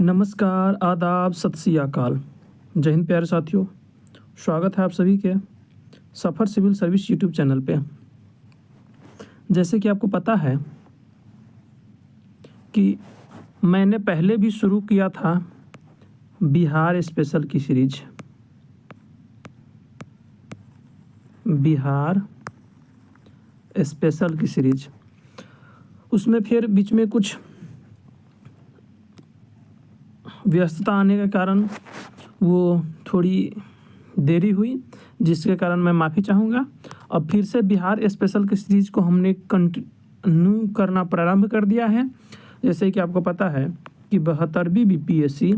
नमस्कार, आदाब, सत श्री अकाल। जय हिंद प्यारे साथियों, स्वागत है आप सभी के सफ़र सिविल सर्विस यूट्यूब चैनल पे। जैसे कि आपको पता है कि मैंने पहले भी शुरू किया था बिहार स्पेशल की सीरीज। बिहार स्पेशल की सीरीज, उसमें फिर बीच में कुछ व्यस्तता आने के कारण वो थोड़ी देरी हुई, जिसके कारण मैं माफ़ी चाहूँगा। अब फिर से बिहार स्पेशल की सीरीज़ को हमने कंटिन्यू करना प्रारंभ कर दिया है। जैसे कि आपको पता है कि 72वीं बीपीएससी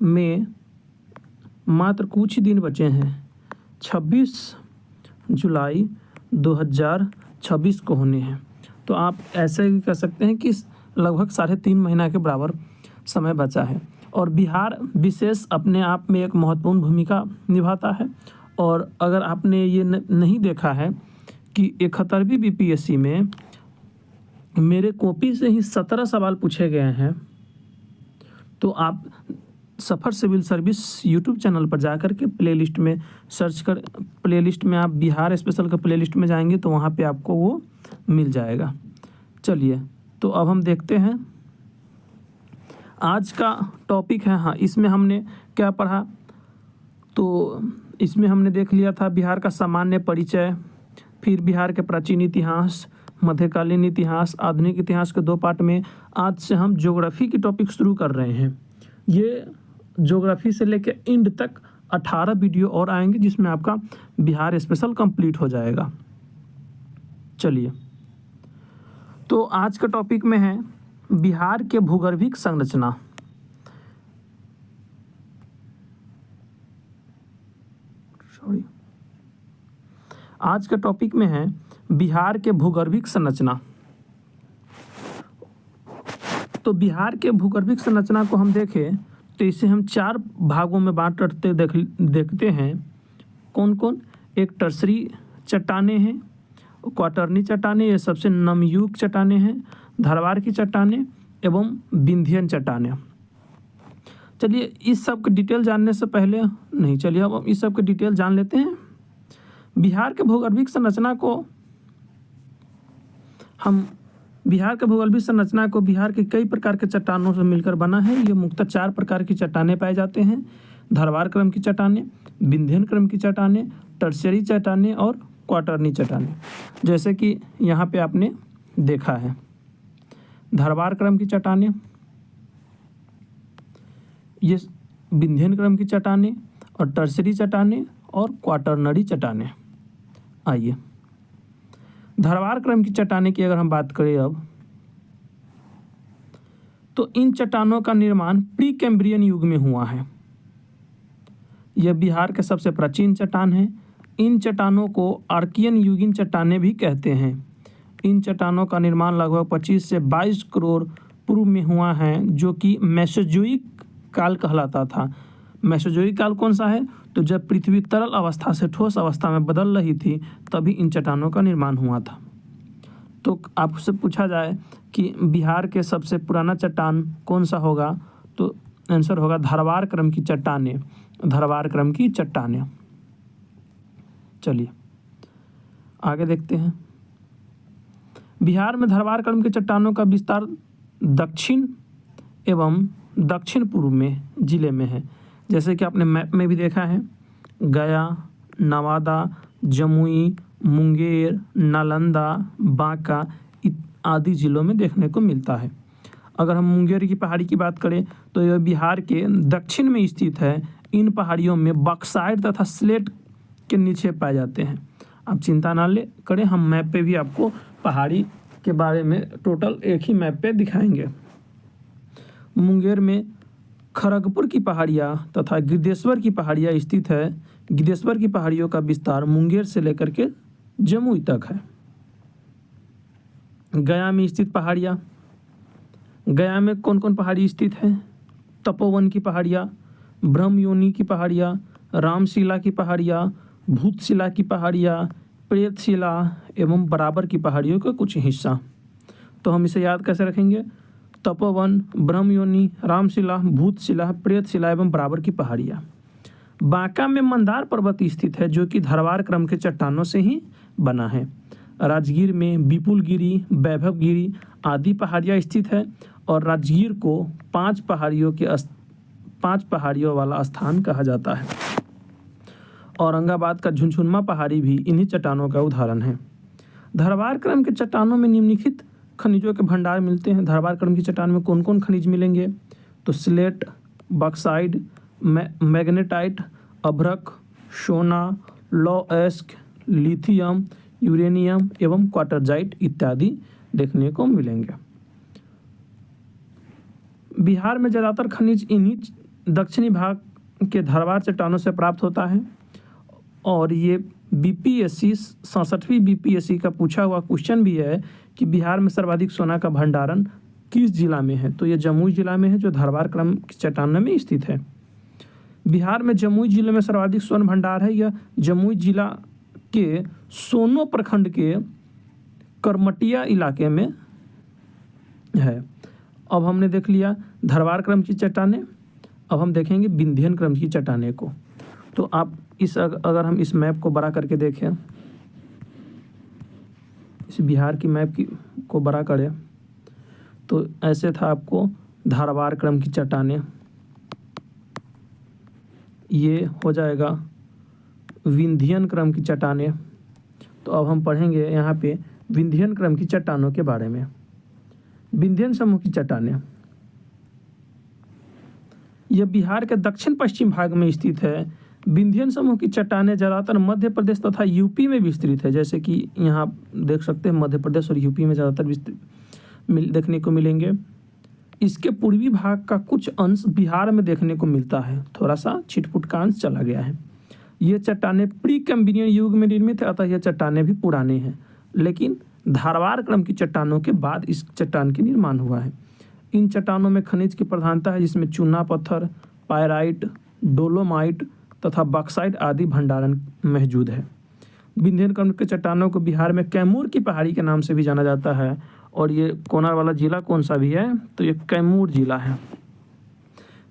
में मात्र कुछ ही दिन बचे हैं। 26 जुलाई 2026 को होने हैं। तो आप ऐसे भी कह सकते हैं कि लगभग 3.5 महीना के बराबर समय बचा है। और बिहार विशेष अपने आप में एक महत्वपूर्ण भूमिका निभाता है। और अगर आपने ये नहीं देखा है कि 71वीं बीपीएससी में मेरे कॉपी से ही 17 सवाल पूछे गए हैं, तो आप सफ़र सिविल सर्विस यूट्यूब चैनल पर जाकर के प्लेलिस्ट में सर्च कर, प्लेलिस्ट में आप बिहार स्पेशल का प्लेलिस्ट में जाएंगे तो वहाँ पे आपको वो मिल जाएगा। चलिए, तो अब हम देखते हैं आज का टॉपिक है। हाँ, इसमें हमने क्या पढ़ा, तो इसमें हमने देख लिया था बिहार का सामान्य परिचय, फिर बिहार के प्राचीन इतिहास, मध्यकालीन इतिहास, आधुनिक इतिहास के 2 पार्ट में। आज से हम ज्योग्राफी की टॉपिक शुरू कर रहे हैं। ये ज्योग्राफी से लेकर एंड तक 18 वीडियो और आएंगे, जिसमें आपका बिहार स्पेशल कंप्लीट हो जाएगा। चलिए, तो आज का टॉपिक में है बिहार के भूगर्भिक संरचना। आज का टॉपिक में है बिहार के भूगर्भिक संरचना। तो बिहार के भूगर्भिक संरचना को हम देखें तो इसे हम 4 भागों में बांटते देखते हैं। कौन कौन? एक टर्सरी चट्टानें हैं, क्वाटरनी चट्टानें, ये सबसे नमयुक्त चट्टानें हैं, धरवार की चट्टानें एवं विंध्यन चट्टानें। चलिए, इस सब की डिटेल जानने से पहले चलिए अब हम इस सब की डिटेल जान लेते हैं। बिहार के भूगर्भिक संरचना को बिहार के कई प्रकार के चट्टानों से मिलकर बना है। ये मुख्यतः 4 प्रकार की चट्टानें पाए जाते हैं: धरवार क्रम की चट्टानें, विंध्यन क्रम की चट्टानें, टर्शियरी चट्टानें और क्वाटरनी चट्टानें। जैसे कि यहाँ पे आपने देखा है धरवार क्रम की चट्टानें, ये विंध्यन क्रम की चट्टानें और टर्शियरी चट्टानें और क्वाटरनरी चट्टानें। आइए, धरवार क्रम की चट्टानें की अगर हम बात करें अब, तो इन चट्टानों का निर्माण प्री कैम्ब्रियन युग में हुआ है। यह बिहार के सबसे प्राचीन चट्टान है। इन चट्टानों को आर्कियन युगीन चट्टानें भी कहते हैं। इन चट्टानों का निर्माण लगभग 25 से 22 करोड़ पूर्व में हुआ है, जो कि मेसोजोइक काल कहलाता था। मेसोजोइक काल कौन सा है? तो जब पृथ्वी तरल अवस्था से ठोस अवस्था में बदल रही थी, तभी इन चट्टानों का निर्माण हुआ था। तो आपसे पूछा जाए कि बिहार के सबसे पुराना चट्टान कौन सा होगा, तो आंसर होगा धरवार क्रम की चट्टानें। धरवार क्रम की चट्टानें। चलिए आगे देखते हैं। बिहार में धरवार क्रम के चट्टानों का विस्तार दक्षिण एवं दक्षिण पूर्व में जिले में है। जैसे कि आपने मैप में भी देखा है, गया, नवादा, जमुई, मुंगेर, नालंदा, बांका आदि जिलों में देखने को मिलता है। अगर हम मुंगेर की पहाड़ी की बात करें तो यह बिहार के दक्षिण में स्थित है। इन पहाड़ियों में बॉक्साइट तथा स्लेट के निक्षेप पाए जाते हैं। आप चिंता ना करें, हम मैप पे भी आपको पहाड़ी के बारे में टोटल एक ही मैप पे दिखाएंगे। मुंगेर में खड़गपुर की पहाड़ियाँ तथा गिद्धेश्वर की पहाड़ियाँ स्थित है। गिद्धेश्वर की पहाड़ियों का विस्तार मुंगेर से लेकर के जमुई तक है। गया में स्थित पहाड़ियाँ, गया में कौन कौन पहाड़ी स्थित है? तपोवन की पहाड़ियाँ, ब्रह्मयोनी की पहाड़ियाँ, रामशिला की पहाड़ियाँ, भूतशिला की पहाड़ियाँ, प्रेतशिला एवं बराबर की पहाड़ियों का कुछ हिस्सा। तो हम इसे याद कैसे रखेंगे? तपोवन, ब्रह्मयोनि, रामशिला, भूतशिला, प्रेतशिला एवं बराबर की पहाड़ियाँ। बांका में मंदार पर्वत स्थित है जो कि धरवार क्रम के चट्टानों से ही बना है। राजगीर में विपुलगिरी, वैभवगिरी आदि पहाड़ियाँ स्थित है और राजगीर को 5 पहाड़ियों वाला स्थान कहा जाता है। औरंगाबाद का झुनझुनमा पहाड़ी भी इन्हीं चट्टानों का उदाहरण है। धरवार क्रम के चट्टानों में निम्नलिखित खनिजों के भंडार मिलते हैं। धरवार क्रम की चट्टान में कौन कौन खनिज मिलेंगे? तो स्लेट, बॉक्साइट, मैग्नेटाइट, अभ्रक, सोना, लौह-अयस्क, लिथियम, यूरेनियम एवं क्वार्टरजाइट इत्यादि देखने को मिलेंगे। बिहार में ज़्यादातर खनिज इन्हीं दक्षिणी भाग के धरवार चट्टानों से प्राप्त होता है और ये बीपीएससी 67वीं बीपीएससी का पूछा हुआ क्वेश्चन भी है कि बिहार में सर्वाधिक सोना का भंडारण किस जिला में है? तो ये जमुई जिला में है जो धरवार क्रम की चट्टानों में स्थित है। बिहार में जमुई जिले में सर्वाधिक स्वर्ण भंडार है। यह जमुई जिला के सोनो प्रखंड के करमटिया इलाके में है। अब हमने देख लिया धरवार क्रम की चट्टानें, अब हम देखेंगे विंध्यन क्रम की चट्टानें को। तो आप अगर हम इस मैप को बड़ा करके देखें, इस बिहार की मैप को बड़ा करें तो ऐसे था आपको धरवार क्रम की चट्टानें, ये हो जाएगा विंध्यन क्रम की चट्टानें। तो अब हम पढ़ेंगे यहाँ पे विंध्यन क्रम की चट्टानों के बारे में। विंध्यन समूह की चट्टानें, यह बिहार के दक्षिण पश्चिम भाग में स्थित है। विंध्यन समूह की चट्टानें ज़्यादातर मध्य प्रदेश तथा यूपी में विस्तृत है। जैसे कि यहाँ देख सकते हैं मध्य प्रदेश और यूपी में ज़्यादातर देखने को मिलेंगे। इसके पूर्वी भाग का कुछ अंश बिहार में देखने को मिलता है। थोड़ा सा छिटपुट का अंश चला गया है। ये चट्टानें प्री कैम्ब्रियन युग में निर्मित है, अतः यह चट्टानें भी पुरानी हैं, लेकिन धारवार क्रम की चट्टानों के बाद इस चट्टान के निर्माण हुआ है। इन चट्टानों में खनिज की प्रधानता है, जिसमें चूना पत्थर, पायराइट, डोलोमाइट तथा बॉक्साइट आदि भंडारण मौजूद है। विंध्यन क्रम के चट्टानों को बिहार में कैमूर की पहाड़ी के नाम से भी जाना जाता है। और ये कोनार वाला जिला कौन सा भी है? तो ये कैमूर जिला है।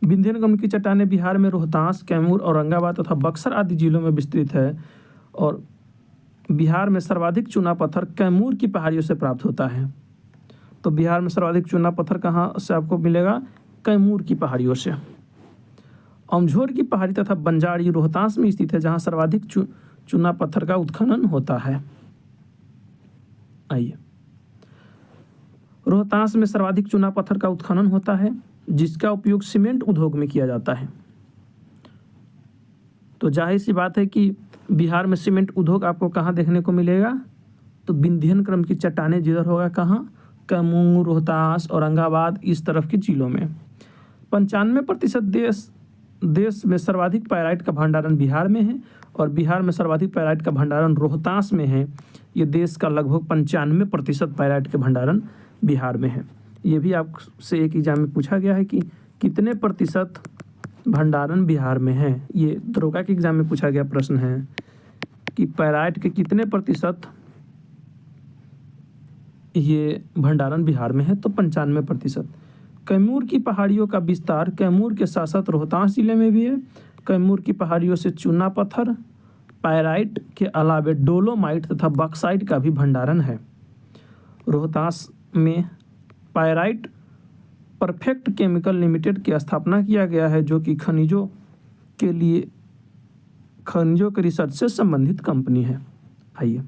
विंध्यन क्रम की चट्टानें बिहार में रोहतास, कैमूर, औरंगाबाद तथा बक्सर आदि जिलों में विस्तृत है। और बिहार में सर्वाधिक चूना पत्थर कैमूर की पहाड़ियों से प्राप्त होता है। तो बिहार में सर्वाधिक चूना पत्थर कहाँ से आपको मिलेगा? कैमूर की पहाड़ियों से। अमझोर की पहाड़ी तथा बंजारी रोहतास में स्थित है, जहाँ सर्वाधिक चूना पत्थर का उत्खनन होता है। आइए, रोहतास में सर्वाधिक चूना पत्थर का उत्खनन होता है, जिसका उपयोग सीमेंट उद्योग में किया जाता है। तो जाहिर सी बात है कि बिहार में सीमेंट उद्योग आपको कहाँ देखने को मिलेगा? तो विंध्यन क्रम की चट्टानें जिधर होगा कहाँ? कैमूर, रोहतास, औरंगाबाद, इस तरफ के जिलों में। 95% देश में सर्वाधिक पायराइट का भंडारण बिहार में है और बिहार में सर्वाधिक पायराइट का भंडारण रोहतास में है। ये देश का लगभग 95% पायराइट के भंडारण बिहार में है। ये भी आपसे एक एग्जाम में पूछा गया है कि कितने प्रतिशत भंडारण बिहार में है। ये दरोगा के एग्जाम में पूछा गया प्रश्न है कि पायराइट के कितने प्रतिशत ये भंडारण बिहार में है? तो 95%। कैमूर की पहाड़ियों का विस्तार कैमूर के साथ साथ रोहतास जिले में भी है। कैमूर की पहाड़ियों से चूना पत्थर, पायराइट के अलावे डोलोमाइट तथा बॉक्साइट का भी भंडारण है। रोहतास में पायराइट परफेक्ट केमिकल लिमिटेड की स्थापना किया गया है, जो कि खनिजों के रिसर्च से संबंधित कंपनी है। आइए,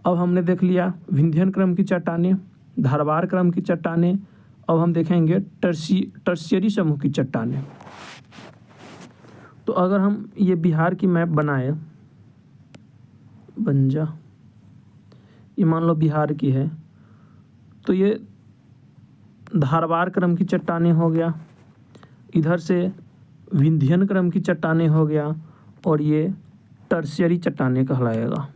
अब हमने देख लिया विंध्यन क्रम की चट्टानें, धारवार क्रम की चट्टानें। अब हम देखेंगे टर्शियरी समूह की चट्टानें। तो अगर हम ये बिहार की मैप बनाए, बन जा, ये मान लो बिहार की है, तो ये धारवार क्रम की चट्टानें हो गया, इधर से विंध्यन क्रम की चट्टानें हो गया और ये टर्शियरी चट्टानें कहलाएगा।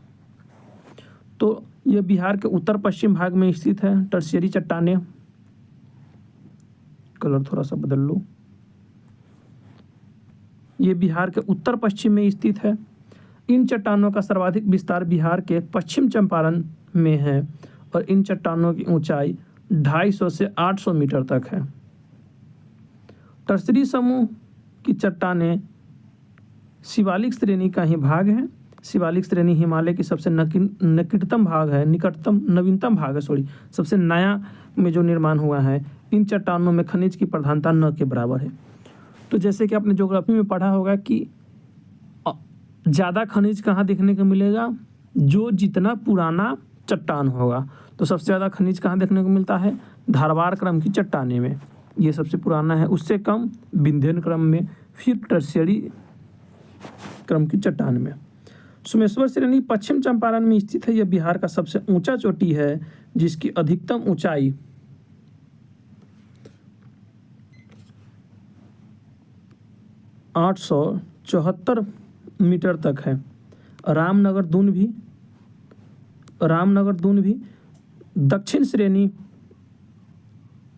तो ये बिहार के उत्तर पश्चिम भाग में स्थित है टर्शियरी चट्टानें। कलर थोड़ा सा बदल लो। ये बिहार के उत्तर पश्चिम में स्थित है। इन चट्टानों का सर्वाधिक विस्तार बिहार के पश्चिम चंपारण में है और इन चट्टानों की ऊंचाई 250 से 800 मीटर तक है। टर्सरी समूह की चट्टानें शिवालिक श्रेणी का ही भाग है। शिवालिक श्रेणी हिमालय की सबसे निकटतम भाग है, नवीनतम भाग है, सबसे नया में जो निर्माण हुआ है। इन चट्टानों में खनिज की प्रधानता न के बराबर है। तो जैसे कि आपने ज्योग्राफी में पढ़ा होगा कि ज़्यादा खनिज कहाँ देखने को मिलेगा, जो जितना पुराना चट्टान होगा। तो सबसे ज़्यादा खनिज कहाँ देखने को मिलता है, धारवाड़ क्रम की चट्टाने में, ये सबसे पुराना है। उससे कम विंध्यन क्रम में, फिर टर्शियरी क्रम की चट्टान में। सोमेश्वर श्रेणी पश्चिम चंपारण में स्थित है। यह बिहार का सबसे ऊंचा चोटी है, जिसकी अधिकतम ऊंचाई 874 मीटर तक है। रामनगर दून भी दक्षिण श्रेणी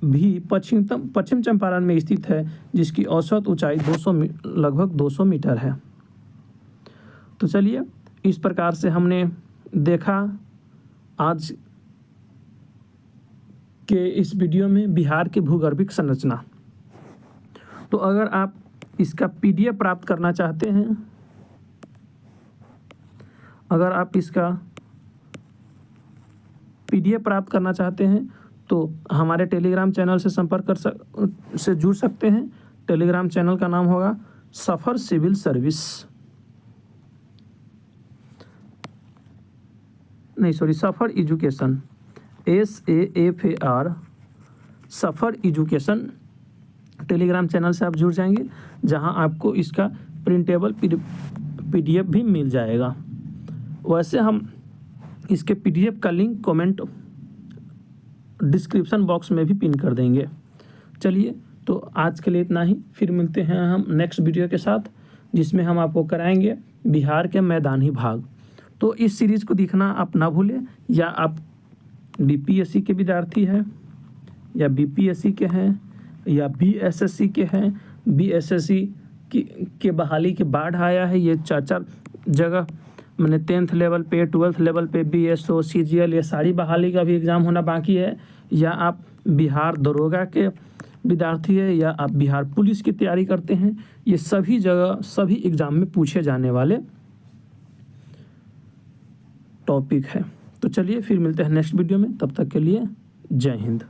भी पश्चिम चंपारण में स्थित है, जिसकी औसत ऊंचाई लगभग 200 मीटर है। तो चलिए, इस प्रकार से हमने देखा आज के इस वीडियो में बिहार की भूगर्भिक संरचना। तो अगर आप इसका PDF प्राप्त करना चाहते हैं, तो हमारे टेलीग्राम चैनल से से जुड़ सकते हैं। टेलीग्राम चैनल का नाम होगा सफ़र सिविल सर्विस, सफ़र एजुकेशन, SAFAR, सफ़र एजुकेशन। टेलीग्राम चैनल से आप जुड़ जाएंगे, जहां आपको इसका प्रिंटेबल PDF भी मिल जाएगा। वैसे हम इसके PDF का लिंक कमेंट डिस्क्रिप्शन बॉक्स में भी पिन कर देंगे। चलिए, तो आज के लिए इतना ही। फिर मिलते हैं हम नेक्स्ट वीडियो के साथ, जिसमें हम आपको कराएंगे बिहार के मैदानी भाग। तो इस सीरीज़ को देखना आप ना भूलें। या आप BPSC के विद्यार्थी हैं, या BPSC के हैं, या BSSC के हैं। BSSC के बहाली की बाढ़ आया है। ये 4 जगह मैंने 10th लेवल पे, 12th लेवल पे, BSO, CGL, ये सारी बहाली का भी एग्ज़ाम होना बाकी है। या आप बिहार दरोगा के विद्यार्थी है, या आप बिहार पुलिस की तैयारी करते हैं, ये सभी जगह सभी एग्ज़ाम में पूछे जाने वाले टॉपिक है। तो चलिए, फिर मिलते हैं नेक्स्ट वीडियो में। तब तक के लिए जय हिंद।